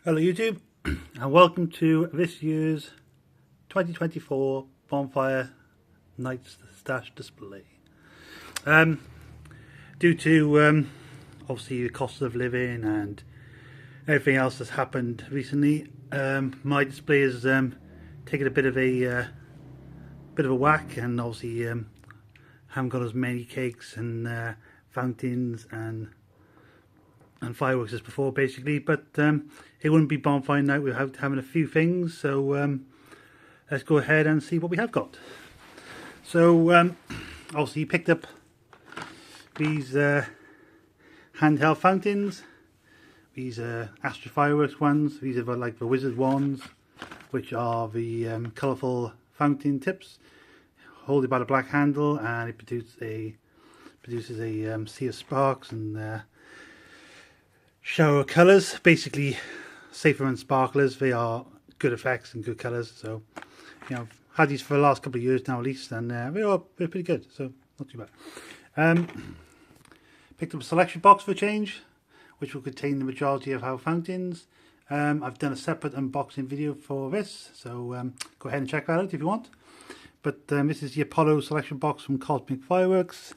Hello YouTube and welcome to this year's 2024 Bonfire Night Stash display. Due to obviously the cost of living and everything else that's happened recently, my display has taken a bit of a whack, and obviously haven't got as many cakes and fountains and fireworks as before, basically. But it wouldn't be Bonfire Night without having a few things, so let's go ahead and see what we have got. So obviously you picked up these handheld fountains. These are Astro Fireworks ones. These are like the Wizard ones, which are the colourful fountain tips, holded by the black handle, and it produces a sea of sparks and shower of colours. Basically safer than sparklers. They are good effects and good colours. So, you know, I've had these for the last couple of years now at least, and they're pretty good, so not too bad. Picked up a selection box for a change, which will contain the majority of our fountains. I've done a separate unboxing video for this, so go ahead and check that out if you want. But this is the Apollo selection box from Cosmic Fireworks.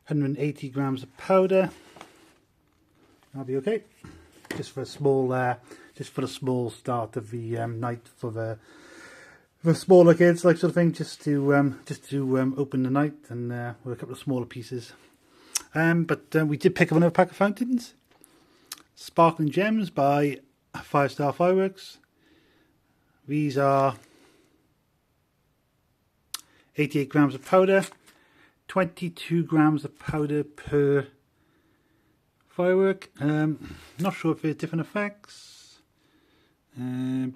180 grams of powder. That'll be okay. Just for a small start of the night for the smaller kids, like sort of thing, just to open the night, and with a couple of smaller pieces. But we did pick up another pack of fountains. Sparkling Gems by 5 Star Fireworks. These are 88 grams of powder, 22 grams of powder per firework. Not sure if there's different effects. I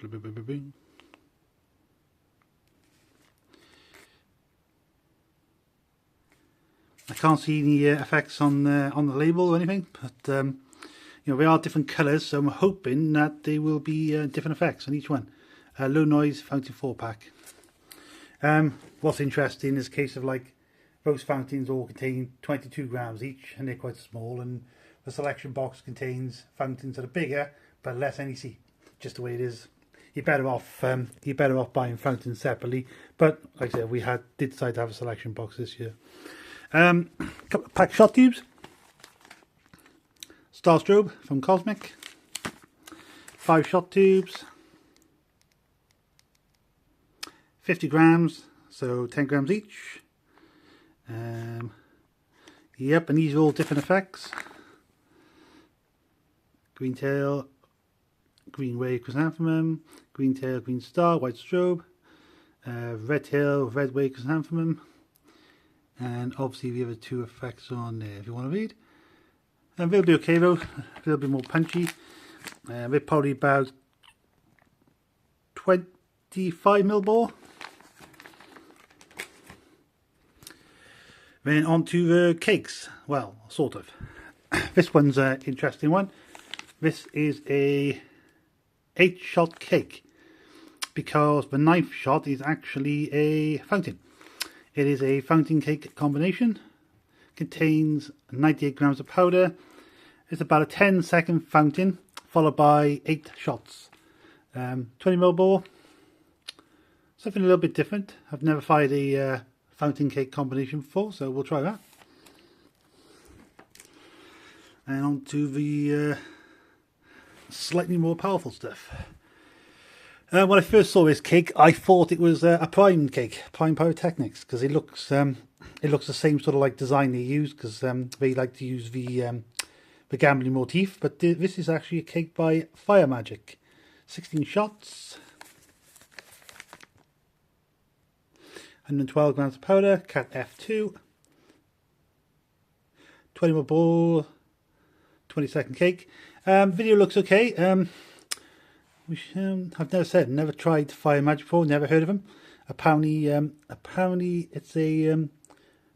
can't see any effects on the label or anything, but you know, they are different colours, so I'm hoping that they will be different effects on each one. Low noise fountain 4-pack. What's interesting is a case of like those fountains all contain 22 grams each, and they're quite small, and the selection box contains fountains that are bigger but less NEC. Just the way it is. You're better off buying fountains separately. But like I said, we did decide to have a selection box this year. Couple of pack shot tubes. Star Strobe from Cosmic. 5 shot tubes. 50 grams, so 10 grams each. Yep, and these are all different effects. Green tail, green wave chrysanthemum, green tail, green star, white strobe, red tail, red wave chrysanthemum, and obviously the other 2 effects on there if you want to read. And they'll be okay though, a little bit more punchy. They're probably about 25mm bore. Then on to the cakes. Well, sort of. This one's an interesting one. This is a 8-shot cake, because the 9th shot is actually a fountain. It is a fountain cake combination. Contains 98 grams of powder. It's about a 10-second fountain, followed by 8 shots. 20mm bore. Something a little bit different. I've never fired a fountain cake combination before, so we'll try that. And on to the slightly more powerful stuff. When I first saw this cake, I thought it was a Prime cake, Prime Pyrotechnics, because it looks the same sort of like design they use, because they like to use the gambling motif. But this is actually a cake by Fire Magic. 16 shots. 112 grams of powder, Cat F2, 20mm bore, 20-second cake. Video looks okay. I've never tried Fire Magic before, never heard of them. Apparently it's a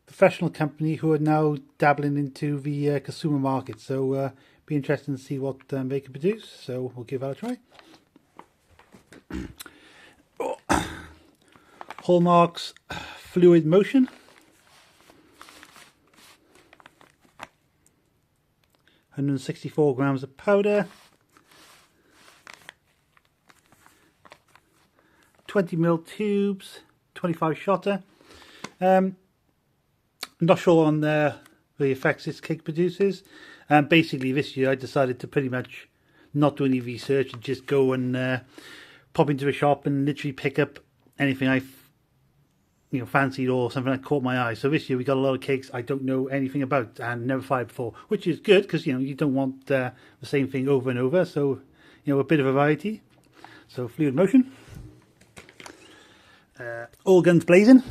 professional company who are now dabbling into the consumer market, so be interesting to see what they can produce, so we'll give that a try. Hallmark's Fluid Motion. 164 grams of powder, 20mm tubes, 25 shotter. I'm not sure on the effects this cake produces. Basically this year I decided to pretty much not do any research and just go and pop into a shop and literally pick up anything I fancied or something that caught my eye. So this year we got a lot of cakes I don't know anything about and never fired before, which is good because you don't want the same thing over and over. So a bit of a variety. So fluid motion, all guns blazing.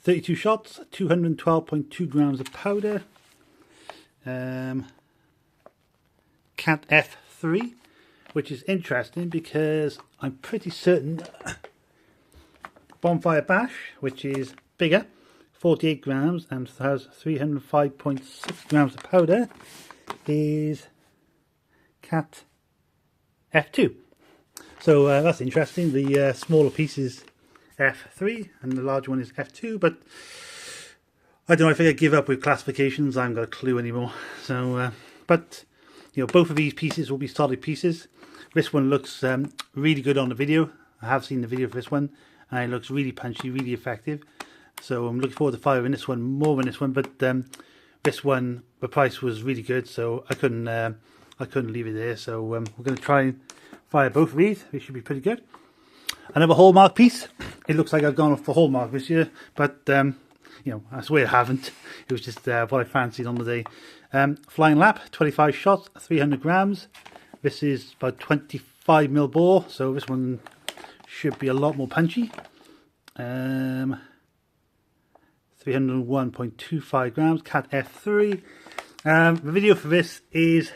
32 shots, 212.2 grams of powder. Cat F3, which is interesting because I'm pretty certain Bonfire Bash, which is bigger, 48 grams and has 305.6 grams of powder, is Cat F2. So that's interesting. The smaller piece is F3 and the large one is F2, but I don't know, I think I give up with classifications. I haven't got a clue anymore. So but both of these pieces will be solid pieces. This one looks really good on the video. I have seen the video for this one and it looks really punchy, really effective. So I'm looking forward to firing this one more than this one, but this one, the price was really good, so I couldn't leave it there. So we're going to try and fire both of these. They should be pretty good. Another Hallmark piece. It looks like I've gone off for Hallmark this year, but I swear I haven't. It was just what I fancied on the day. Flying Lap, 25 shots, 300 grams. This is about 25mm bore, so this one should be a lot more punchy. 301.25 grams, Cat F3. The video for this is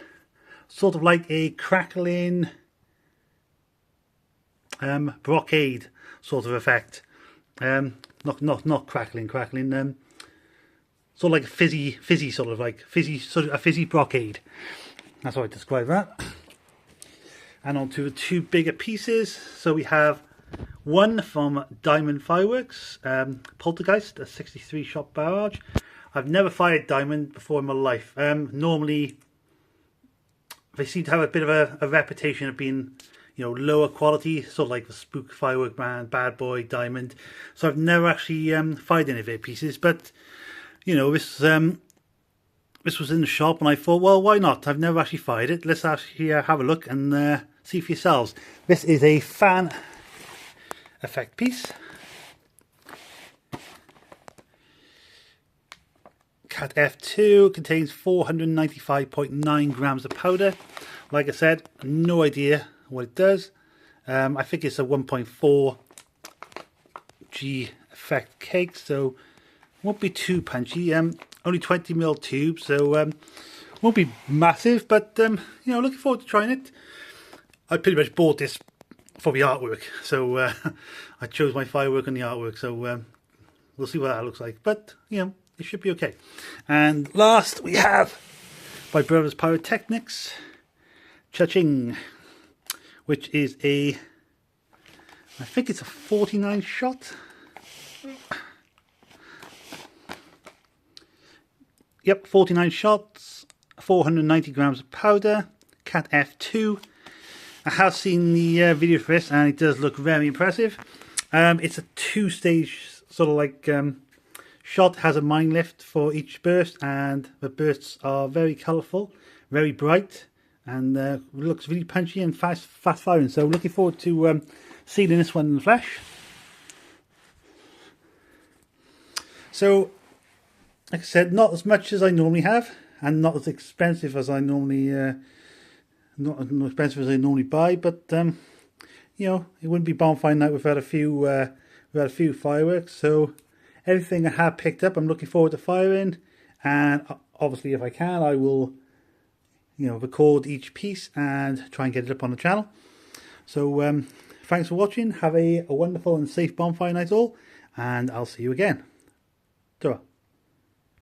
sort of like a crackling brocade sort of effect. Not crackling, sort of like a fizzy sort of like a fizzy brocade. That's how I describe that. And on to the two bigger pieces. So we have one from Diamond Fireworks, Poltergeist, a 63 shot barrage. I've never fired Diamond before in my life. Normally they seem to have a bit of a reputation of being lower quality, sort of like the Spook Firework brand, Bad Boy, Diamond. So I've never actually fired any of their pieces, but this was in the shop and I thought, well, why not? I've never actually fired it. Let's actually have a look and see for yourselves. This is a fan effect piece. Cat F2 contains 495.9 grams of powder. Like I said, no idea what it does. I think it's a 1.4 G effect cake, so won't be too punchy. Only 20mm tube, so won't be massive, but looking forward to trying it. I pretty much bought this for the artwork, so I chose my firework on the artwork, so we'll see what that looks like, but it should be okay. And last we have by Brothers Pyrotechnics, Cha-Ching, which is I think it's a 49 shot. Yep, 49 shots, 490 grams of powder, Cat F2. I have seen the video for this and it does look very impressive. It's a two-stage sort of like shot, has a mine lift for each burst, and the bursts are very colourful, very bright, and looks really punchy and fast firing. So looking forward to sealing this one in the flesh. So like I said, not as much as I normally have, and not as expensive as I normally not as expensive as I normally buy, but it wouldn't be Bonfire night without a few fireworks. So everything I have picked up, I'm looking forward to firing, and obviously if I can, I will record each piece and try and get it up on the channel. So thanks for watching. Have a wonderful and safe Bonfire night all, and I'll see you again. Ta-ra.